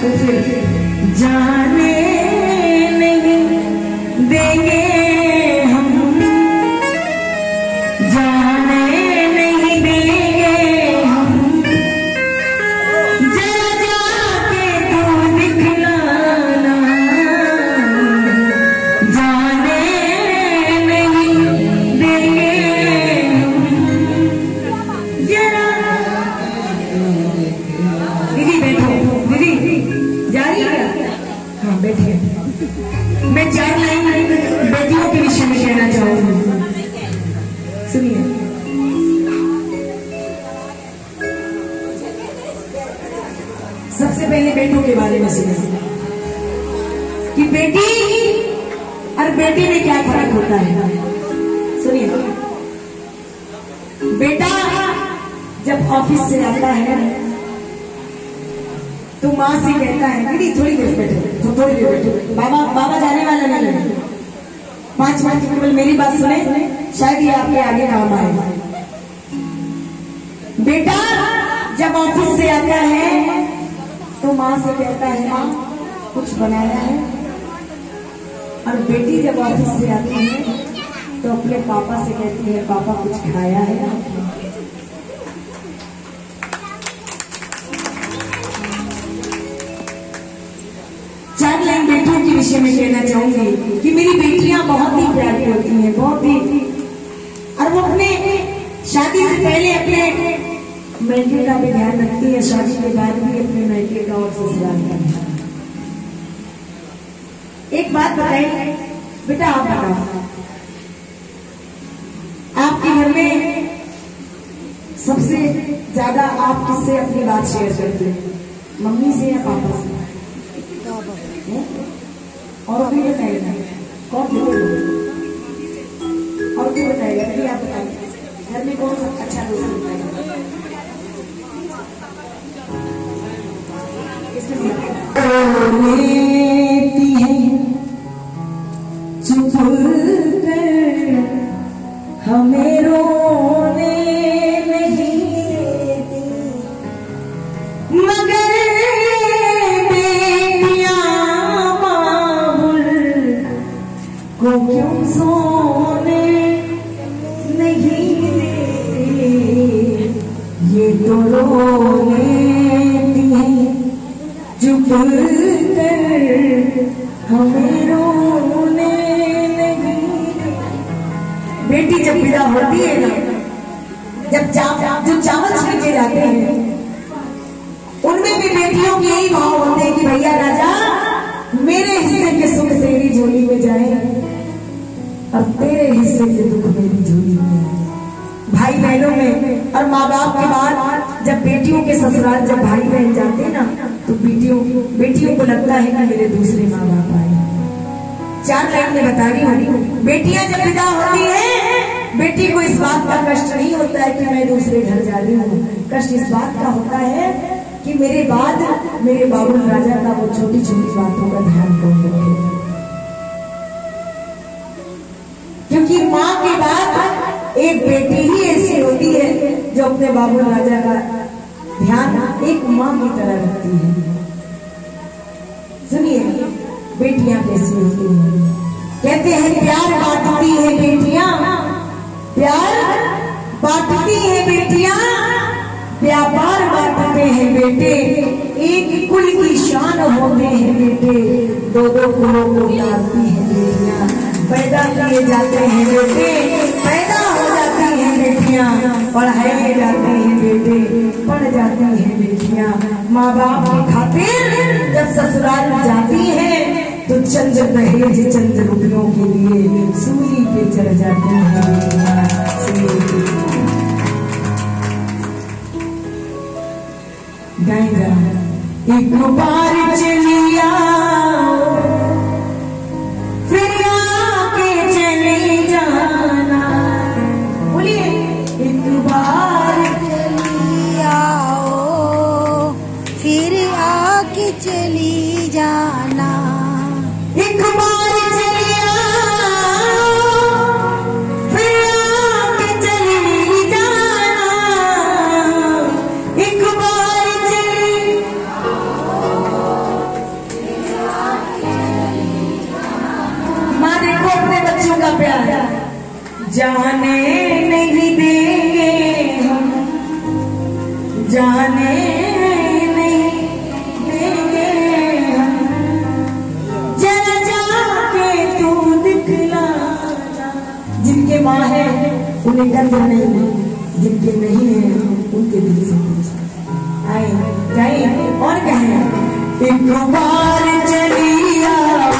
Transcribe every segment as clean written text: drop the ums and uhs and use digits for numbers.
तो फिर जाने नहीं देंगे हम, जाने नहीं देंगे हम, जरा जाके तू दिखलाना, जाने नहीं देंगे हम, जरा। दीदी बैठो, दीदी जा रही है? हाँ बैठिए। मैं 4 लाइन बेटियों के विषय में कहना चाहूंगी, सुनिए। सबसे पहले बेटों के बारे में सुनिए कि बेटी और बेटे में क्या फर्क होता है। सुनिए, बेटा जब ऑफिस से आता है तो माँ से कहता है दीदी थोड़ी देर बैठो, थोड़ी देर बैठो, बाबा जाने वाला नहीं है, 5 मिनट केवल मेरी बात सुने, शायद ये आपके आगे काम आए। बेटा जब ऑफिस से आता है तो माँ से कहता है माँ कुछ बनाया है, और बेटी जब ऑफिस से आती है तो अपने पापा से कहती है पापा कुछ खाया है आपने। बेटियों के विषय में कहना चाहूंगी कि मेरी बेटियां बहुत ही प्यारी होती हैं, बहुत ही, और वो अपने शादी से पहले अपने मैके का भी ध्यान रखती है, शादी के बाद भी अपने मैके का और ससुराल का ध्यान। एक बात बताइए बेटा, आप बताओ आपके घर में सबसे ज्यादा आप किससे अपनी बात शेयर करते हैं, मम्मी से या पापा से? और भी बताएगा कौन, और भी बताएगा, नहीं आप बताइए घर में कौन सा अच्छा दोस्त बताएगा? चुप कर हमें रोने नहीं देती, मगर को क्यों सोने नहीं देते, ये तो रोने हैं चुप कर हमें रोने नहीं देते। बेटी जब विदा होती है ना, जब जो चावल छिड़के जाते हैं उनमें भी बेटियों के यही भाव होते हैं कि भैया राजा मेरे हिस्से के सुख तेरी झोली में जाए और तेरे हिस्से के दुख मेरी झोली में आए। भाई बहनों में और माँ बाप के बाद जब बेटियों के ससुराल जब भाई बहन जाते हैं ना तो बेटियों को लगता है कि मेरे दूसरे माँ बाप आए। 4 लाइन में बता रही हूँ, बेटियां जब विदा होती हैं बेटी को इस बात का कष्ट नहीं होता है कि मैं दूसरे घर जा रही हूँ, कष्ट इस बात का होता है कि मेरे बाद मेरे बाबुल राजा का वो छोटी छोटी बातों का ध्यान कौन रखेगा। क्योंकि माँ के बाद एक बेटी ही ऐसी होती है जो अपने बाबुल राजा का ध्यान एक माँ की तरह रखती है। सुनिए बेटियां कैसी होती हैं, कहते हैं प्यार बांटती है बेटियां, प्यार बांटती है बेटियां, व्यापार बांटते हैं बेटे, एक कुल की शान होते हैं बेटे, 2-2 कुलों को उतारती है बेटियां, पैदा किए जाते हैं बेटे, पैदा हो जाती हैं बेटियां, पढ़ाए जाते हैं बेटे, पढ़ जाती हैं बेटियां। माँ बाप की खातिर जब ससुराल जाती हैं तो चंद दहेज चंद रुपयों के लिए सूली पे चढ़ जाती हैं। एक बार चलिया फिर आके चले जाना, बोलिए एक बार चलिया फिर आके चली जाना, एक बार चलिया फिर आके चली जाना, एक बार चली जाने नहीं देंगे हम, जाने नहीं देंगे हम, जरा जाके तू दिखला। जिनके माँ है उन्हें गंध नहीं, जिनके नहीं है उनके दिल से पूछ। आए जाए और कहें एक बार चली आओ,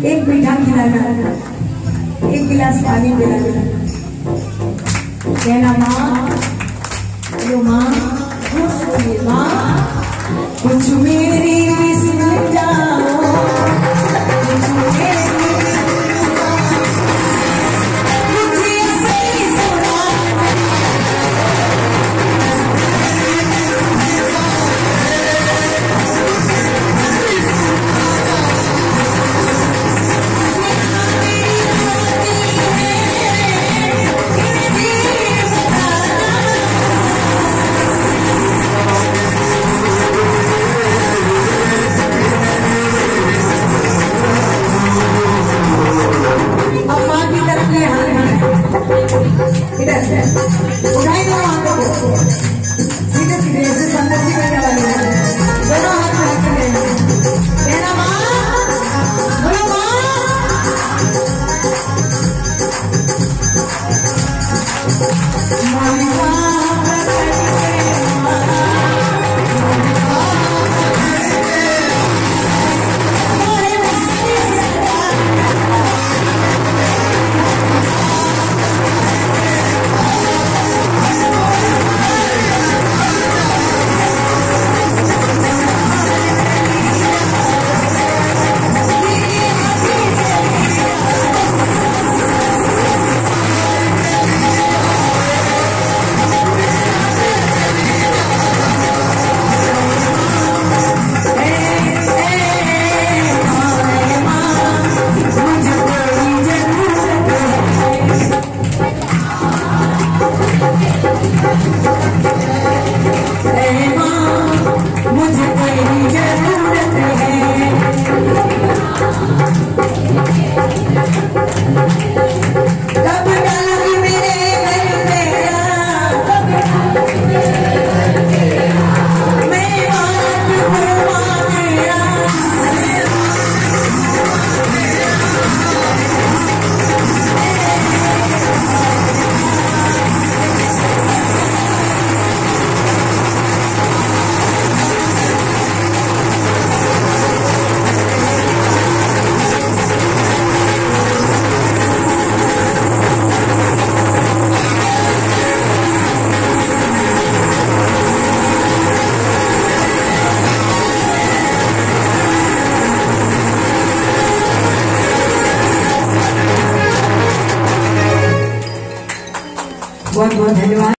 एक मीठा खिलाना, एक गिलास पानी पिलाना, कहना माँ, अरे माँ कुछ मेरी सुन जाओ, कुछ मेरी बहुत बहुत धन्यवाद।